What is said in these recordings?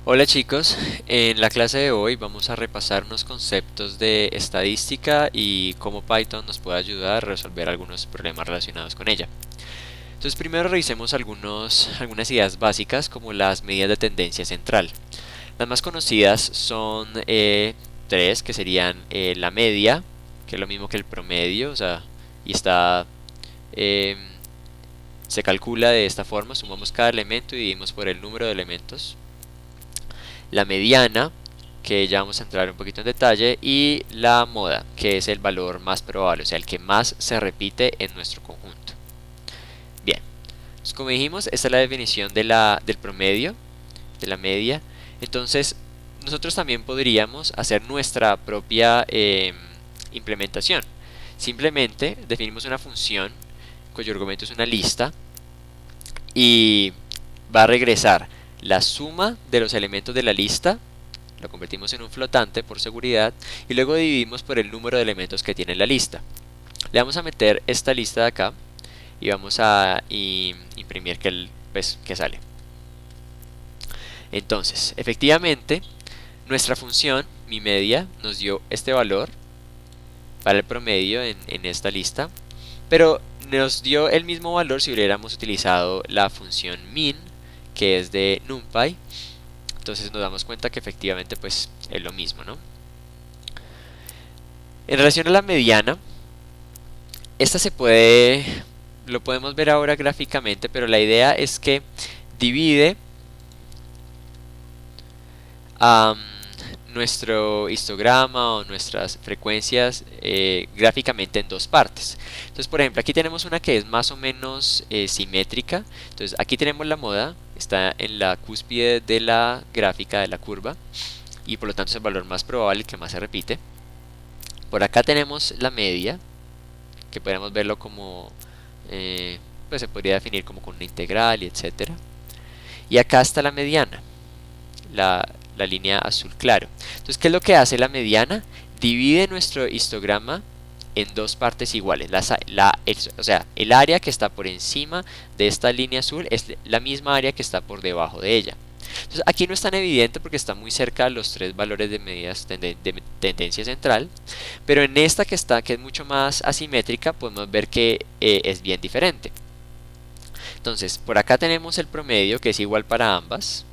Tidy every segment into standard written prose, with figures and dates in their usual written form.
Hola chicos, en la clase de hoy vamos a repasar unos conceptos de estadística y cómo Python nos puede ayudar a resolver algunos problemas relacionados con ella. Entonces primero revisemos algunas ideas básicas como las medidas de tendencia central. Las más conocidas son tres, que serían la media, que es lo mismo que el promedio, o sea, y eh, se calcula de esta forma, sumamos cada elemento y dividimos por el número de elementos. La mediana, que ya vamos a entrar un poquito en detalle, y la moda, que es el valor más probable, o sea, el que más se repite en nuestro conjunto. Bien, entonces, como dijimos, esta es la definición del promedio, de la media. Entonces, nosotros también podríamos hacer nuestra propia implementación. Simplemente definimos una función cuyo argumento es una lista y va a regresar la suma de los elementos de la lista, lo convertimos en un flotante por seguridad y luego dividimos por el número de elementos que tiene la lista. Le vamos a meter esta lista de acá y vamos a imprimir que sale. Entonces, efectivamente, nuestra función, mi media, nos dio este valor para el promedio en esta lista, pero nos dio el mismo valor si hubiéramos utilizado la función min, que es de NumPy. Entonces nos damos cuenta que efectivamente pues es lo mismo, ¿no? En relación a la mediana, esta lo podemos ver ahora gráficamente, pero la idea es que divide um, nuestro histograma o nuestras frecuencias gráficamente en dos partes. Entonces, por ejemplo, aquí tenemos una que es más o menos simétrica. Entonces, aquí tenemos la moda, está en la cúspide de la gráfica de la curva y por lo tanto es el valor más probable, el que más se repite. Por acá tenemos la media, que podemos verlo como, pues se podría definir como con una integral y etcétera. Y acá está la mediana, la línea azul claro. Entonces, ¿qué es lo que hace la mediana? Divide nuestro histograma en dos partes iguales. O sea, el área que está por encima de esta línea azul es la misma área que está por debajo de ella. Entonces, aquí no es tan evidente porque está muy cerca de los tres valores de medidas de tendencia central, pero en esta que es mucho más asimétrica, podemos ver que es bien diferente. Entonces, por acá tenemos el promedio que es igual para ambas.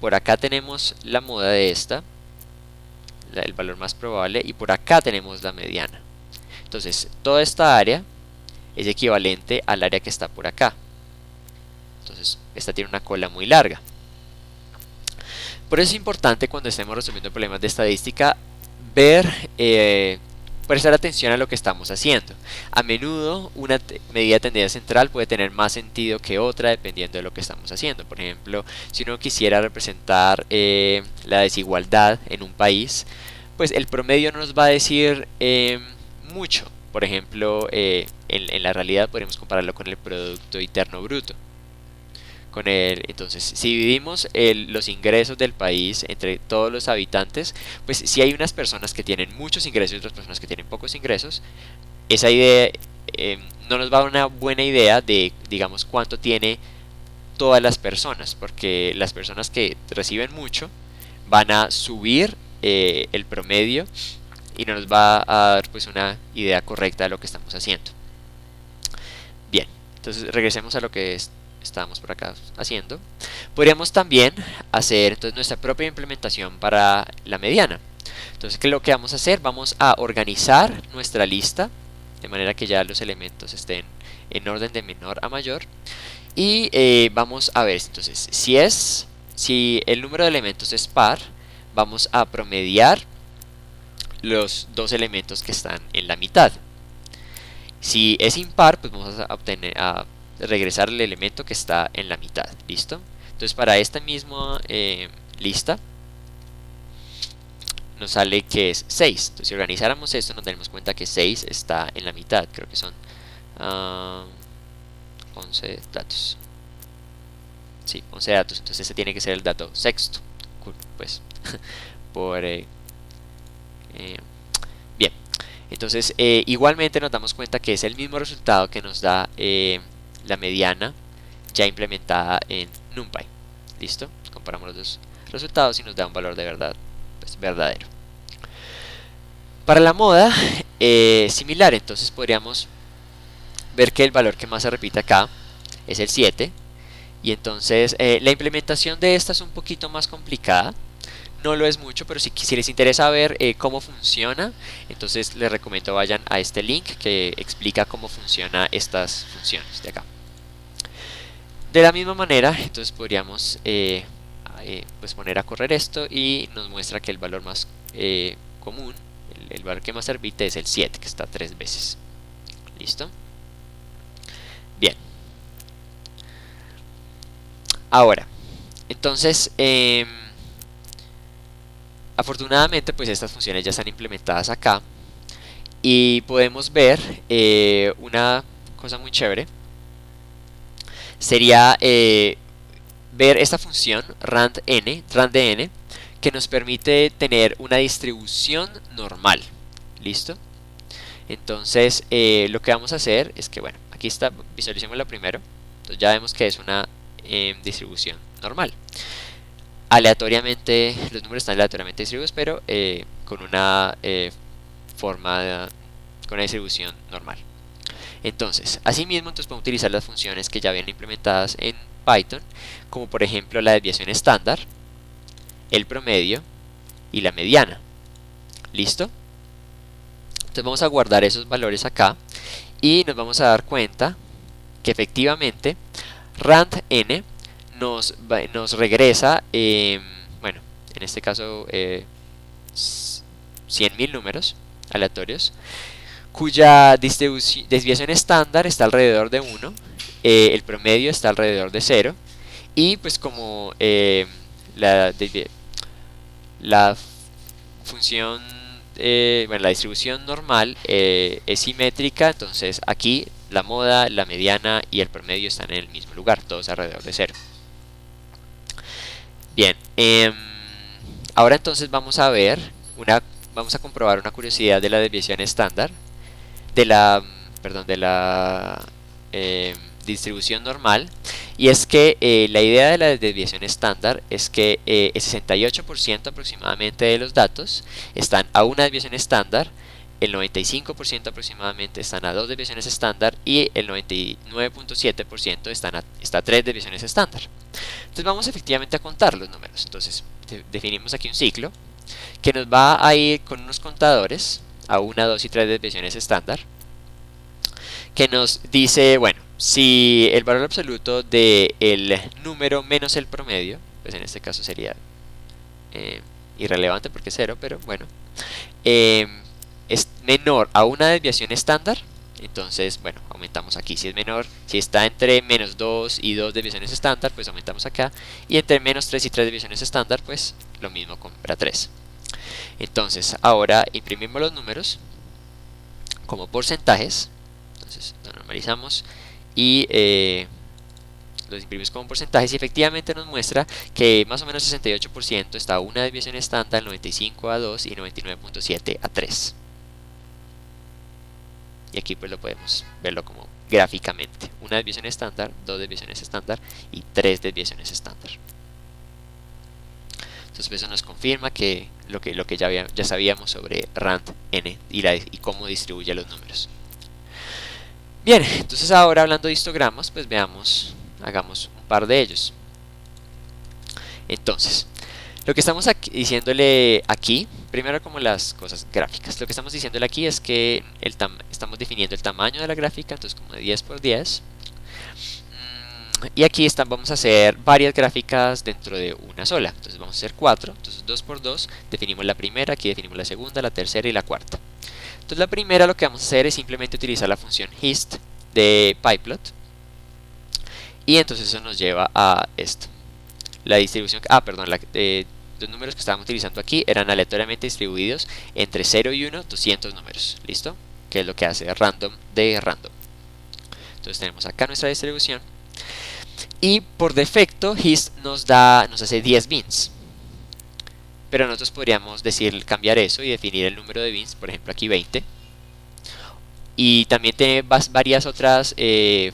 Por acá tenemos la moda de esta, el valor más probable, y por acá tenemos la mediana. Entonces, toda esta área es equivalente al área que está por acá. Entonces, esta tiene una cola muy larga. Por eso es importante cuando estemos resolviendo problemas de estadística prestar atención a lo que estamos haciendo. A menudo una medida de tendencia central puede tener más sentido que otra dependiendo de lo que estamos haciendo. Por ejemplo, si uno quisiera representar la desigualdad en un país, pues el promedio no nos va a decir mucho. Por ejemplo, en la realidad podemos compararlo con el Producto Interno Bruto. Entonces, si dividimos los ingresos del país entre todos los habitantes, pues si hay unas personas que tienen muchos ingresos y otras personas que tienen pocos ingresos, esa idea no nos va a dar una buena idea de, digamos, cuánto tiene todas las personas, porque las personas que reciben mucho van a subir el promedio y no nos va a dar pues una idea correcta de lo que estamos haciendo. Bien, entonces regresemos a lo que estábamos por acá haciendo. Podríamos también hacer entonces nuestra propia implementación para la mediana. Entonces, ¿qué es lo que vamos a hacer? Vamos a organizar nuestra lista de manera que ya los elementos estén en orden de menor a mayor. Y vamos a ver, entonces, si el número de elementos es par, vamos a promediar los dos elementos que están en la mitad. Si es impar, pues vamos a regresar el elemento que está en la mitad. ¿Listo? Entonces para esta misma lista nos sale que es 6. Entonces si organizáramos esto nos daremos cuenta que 6 está en la mitad. Creo que son 11 datos. Sí, 11 datos. Entonces ese tiene que ser el dato sexto. Pues por... bien. Entonces, igualmente nos damos cuenta que es el mismo resultado que nos da la mediana ya implementada en NumPy. ¿Listo? Comparamos los dos resultados y nos da un valor de verdad, pues, verdadero. Para la moda, similar, entonces podríamos ver que el valor que más se repite acá es el 7. Y entonces la implementación de esta es un poquito más complicada. No lo es mucho, pero si les interesa ver cómo funciona, entonces les recomiendo vayan a este link que explica cómo funcionan estas funciones de acá. De la misma manera, entonces podríamos pues poner a correr esto y nos muestra que el valor más común, el valor que más se repite es el 7, que está 3 veces. ¿Listo? Bien. Ahora, entonces, afortunadamente, pues estas funciones ya están implementadas acá y podemos ver una cosa muy chévere. Sería ver esta función randn, que nos permite tener una distribución normal. ¿Listo? Entonces, lo que vamos a hacer es que, bueno, aquí está, visualicémosla primero. Entonces ya vemos que es una distribución normal. Aleatoriamente, los números están aleatoriamente distribuidos, pero con una forma, con una distribución normal. Entonces, asimismo, podemos utilizar las funciones que ya vienen implementadas en Python, como por ejemplo la desviación estándar, el promedio y la mediana. ¿Listo? Entonces vamos a guardar esos valores acá y nos vamos a dar cuenta que efectivamente randn nos regresa, bueno, en este caso 100.000 números aleatorios, cuya desviación estándar está alrededor de 1, el promedio está alrededor de 0, y pues como la función, bueno, la distribución normal es simétrica, entonces aquí la moda, la mediana y el promedio están en el mismo lugar, todos alrededor de 0. Bien, ahora entonces vamos a comprobar una curiosidad de la desviación estándar, de la distribución normal, y es que la idea de la desviación estándar es que el 68% aproximadamente de los datos están a una desviación estándar, el 95% aproximadamente están a 2 desviaciones estándar y el 99.7% está a 3 desviaciones estándar. Entonces vamos efectivamente a contar los números. Entonces definimos aquí un ciclo que nos va a ir con unos contadores a 1, 2 y 3 desviaciones estándar, que nos dice, bueno, si el valor absoluto del número menos el promedio, pues en este caso sería irrelevante porque es 0, pero bueno, es menor a una desviación estándar, entonces, bueno, aumentamos aquí. Si es menor, si está entre menos 2 y 2 desviaciones estándar, pues aumentamos acá. Y entre menos 3 y 3 desviaciones estándar, pues lo mismo para 3. Entonces, ahora imprimimos los números como porcentajes. Entonces, lo normalizamos y los imprimimos como porcentajes y efectivamente nos muestra que más o menos 68% está a una desviación estándar, 95 a 2 y 99.7 a 3. Y aquí pues lo podemos verlo como gráficamente. Una desviación estándar, 2 desviaciones estándar y 3 desviaciones estándar. Entonces eso nos confirma que lo que ya sabíamos sobre randn y cómo distribuye los números. Bien, entonces ahora hablando de histogramas, pues hagamos un par de ellos. Entonces, lo que estamos diciéndole aquí, primero como las cosas gráficas, lo que estamos diciéndole aquí es que estamos definiendo el tamaño de la gráfica, entonces como de 10 por 10. Y aquí vamos a hacer varias gráficas dentro de una sola, entonces vamos a hacer 4, entonces 2 por 2, definimos la primera, aquí definimos la segunda, la tercera y la cuarta. Entonces la primera lo que vamos a hacer es simplemente utilizar la función hist de pyplot, y entonces eso nos lleva a esto. La distribución, los números que estábamos utilizando aquí eran aleatoriamente distribuidos entre 0 y 1, 200 números, ¿listo? Que es lo que hace random de random. Entonces tenemos acá nuestra distribución y por defecto hist nos hace 10 bins, pero nosotros podríamos cambiar eso y definir el número de bins, por ejemplo aquí 20. Y también tiene varias otras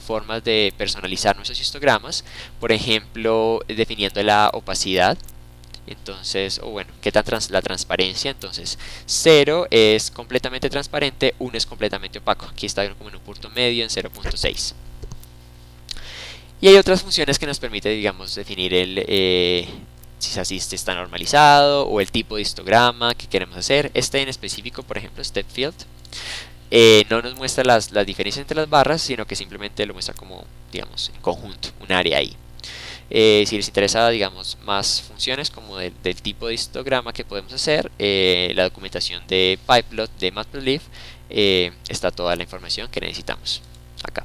formas de personalizar nuestros histogramas, por ejemplo definiendo la opacidad. Entonces, o bueno, qué tan la transparencia. Entonces 0 es completamente transparente, 1 es completamente opaco. Aquí está como en un punto medio en 0.6. Y hay otras funciones que nos permite, digamos, definir si así está normalizado o el tipo de histograma que queremos hacer. Este en específico, por ejemplo, step field, no nos muestra las diferencias entre las barras, sino que simplemente lo muestra como, digamos, en conjunto, un área ahí. Si les interesa, digamos, más funciones como del tipo de histograma que podemos hacer, la documentación de Pyplot de Matplotlib, está toda la información que necesitamos acá.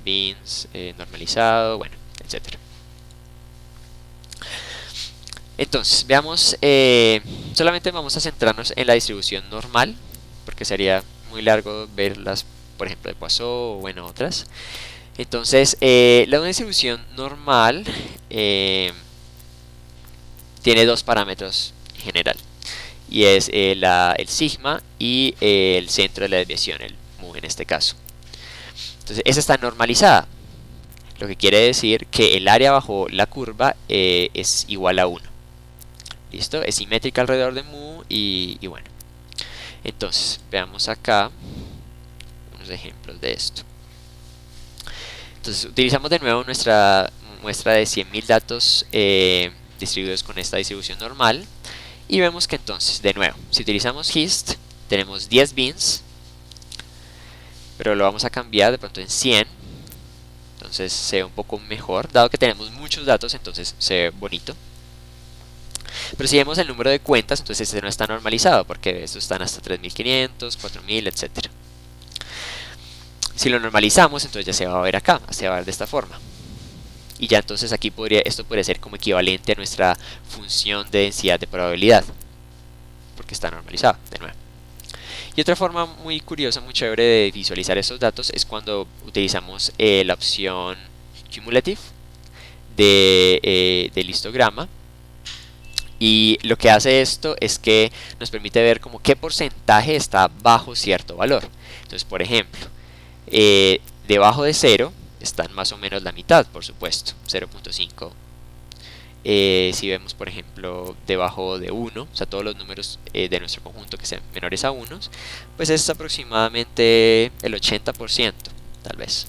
Beans, normalizado, bueno, etcétera. Entonces, veamos, solamente vamos a centrarnos en la distribución normal, porque sería muy largo verlas, por ejemplo, de Poisson o bueno, otras. Entonces, la distribución normal tiene dos parámetros en general, y es el sigma y el centro de la desviación, el mu en este caso. Entonces, esa está normalizada, lo que quiere decir que el área bajo la curva es igual a 1. ¿Listo? Es simétrica alrededor de mu y bueno. Entonces, veamos acá unos ejemplos de esto. Entonces, utilizamos de nuevo nuestra muestra de 100.000 datos distribuidos con esta distribución normal. Y vemos que entonces, de nuevo, si utilizamos hist, tenemos 10 bins, pero lo vamos a cambiar de pronto en 100. Entonces se ve un poco mejor, dado que tenemos muchos datos, entonces se ve bonito. Pero si vemos el número de cuentas, entonces este no está normalizado, porque estos están hasta 3500, 4000, etc. Si lo normalizamos, entonces ya se va a ver acá, se va a ver de esta forma. Y ya entonces aquí esto podría ser como equivalente a nuestra función de densidad de probabilidad, porque está normalizado, de nuevo. Y otra forma muy curiosa, muy chévere de visualizar estos datos es cuando utilizamos la opción cumulative del histograma. Y lo que hace esto es que nos permite ver como qué porcentaje está bajo cierto valor. Entonces, por ejemplo, debajo de 0 están más o menos la mitad, por supuesto, 0.5. Si vemos, por ejemplo, debajo de 1, o sea, todos los números de nuestro conjunto que sean menores a 1, pues es aproximadamente el 80%, tal vez.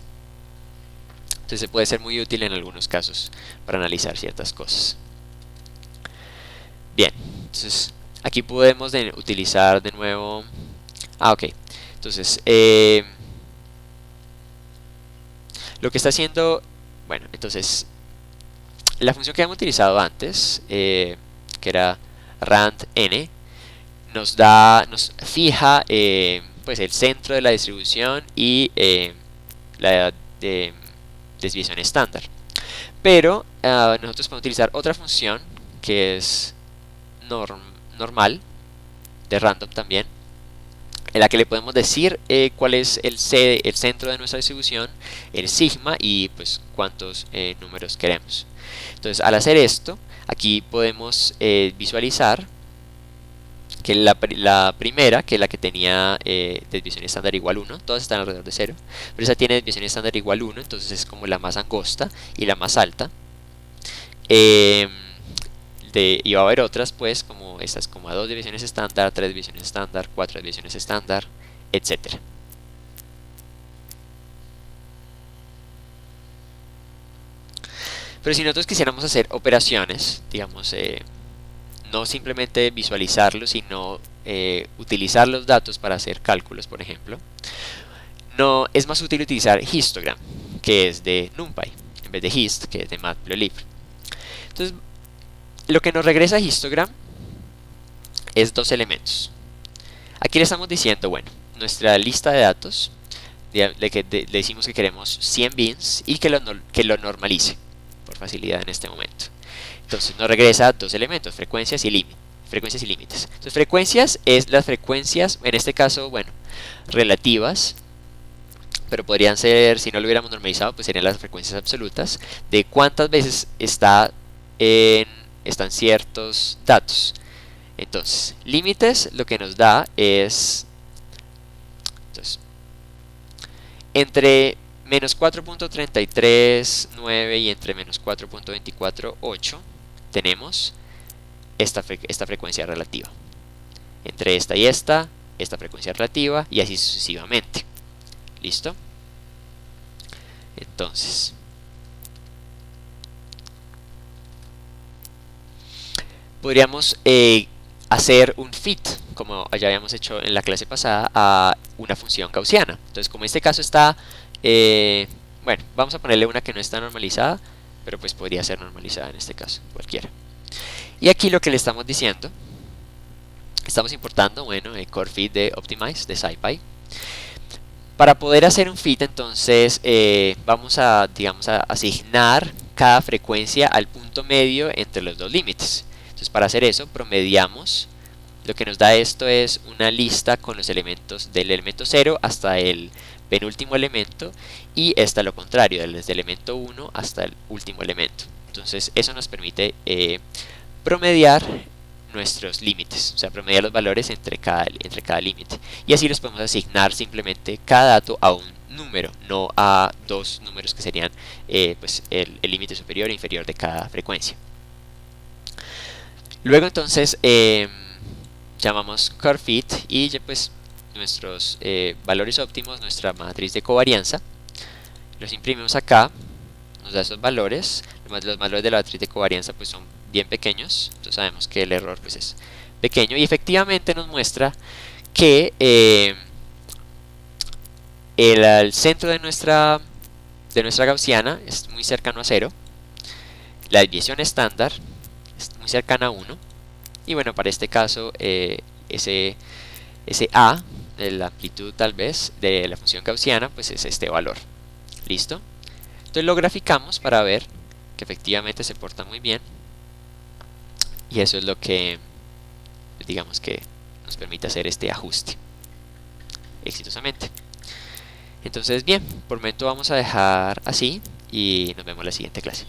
Entonces puede ser muy útil en algunos casos para analizar ciertas cosas. Bien, entonces aquí podemos utilizar de nuevo... ok. Entonces, lo que está haciendo... Bueno, entonces, la función que habíamos utilizado antes, que era rand_n, nos fija pues el centro de la distribución y la desviación estándar. Pero nosotros podemos utilizar otra función que es normal, de random también, en la que le podemos decir cuál es el centro de nuestra distribución, el sigma y pues cuántos números queremos. Entonces, al hacer esto, aquí podemos visualizar que la primera, que es la que tenía desviación estándar igual 1, todas están alrededor de 0, pero esa tiene desviación estándar igual 1, entonces es como la más angosta y la más alta. Y va a haber otras, pues, como estas, como a 2 desviaciones estándar, 3 desviaciones estándar, 4 desviaciones estándar, etc. Pero si nosotros quisiéramos hacer operaciones, digamos, no simplemente visualizarlos, sino utilizar los datos para hacer cálculos, por ejemplo, no es más útil utilizar histogram, que es de NumPy, en vez de hist, que es de Matplotlib. Entonces, lo que nos regresa a histogram es dos elementos. Aquí le estamos diciendo, bueno, nuestra lista de datos, le decimos que queremos 100 bins y que lo normalice por facilidad en este momento. Entonces nos regresa dos elementos, frecuencias y límites. Entonces frecuencias es las frecuencias, en este caso, bueno, relativas, pero podrían ser, si no lo hubiéramos normalizado, pues serían las frecuencias absolutas de cuántas veces están ciertos datos. Entonces, límites lo que nos da es, entonces, entre menos 4.339 y entre menos 4.248, tenemos esta frecuencia relativa. Entre esta y esta frecuencia relativa, y así sucesivamente. ¿Listo? Entonces, podríamos hacer un fit, como ya habíamos hecho en la clase pasada, a una función gaussiana. Entonces, como este caso está, bueno, vamos a ponerle una que no está normalizada, pero pues podría ser normalizada en este caso, cualquiera. Y aquí lo que le estamos diciendo, estamos importando, bueno, el core fit de Optimize, de SciPy. Para poder hacer un fit, entonces, vamos a, digamos, a asignar cada frecuencia al punto medio entre los dos límites. Entonces, para hacer eso, promediamos. Lo que nos da esto es una lista con los elementos del elemento 0 hasta el penúltimo elemento, y esta lo contrario, desde el elemento 1 hasta el último elemento. Entonces, eso nos permite promediar nuestros límites, o sea, promediar los valores entre cada límite, y así los podemos asignar simplemente cada dato a un número, no a dos números que serían pues el límite superior e inferior de cada frecuencia. Luego entonces llamamos curve fit y ya pues nuestros valores óptimos, nuestra matriz de covarianza, los imprimimos acá, nos da esos valores. Los valores de la matriz de covarianza pues son bien pequeños, entonces sabemos que el error pues es pequeño, y efectivamente nos muestra que el centro de nuestra gaussiana es muy cercano a 0, la desviación estándar es muy cercana a 1, y bueno, para este caso ese A de la amplitud tal vez de la función gaussiana pues es este valor. ¿Listo? Entonces lo graficamos para ver que efectivamente se porta muy bien, y eso es lo que, digamos, que nos permite hacer este ajuste exitosamente. Entonces bien, por el momento vamos a dejar así y nos vemos en la siguiente clase.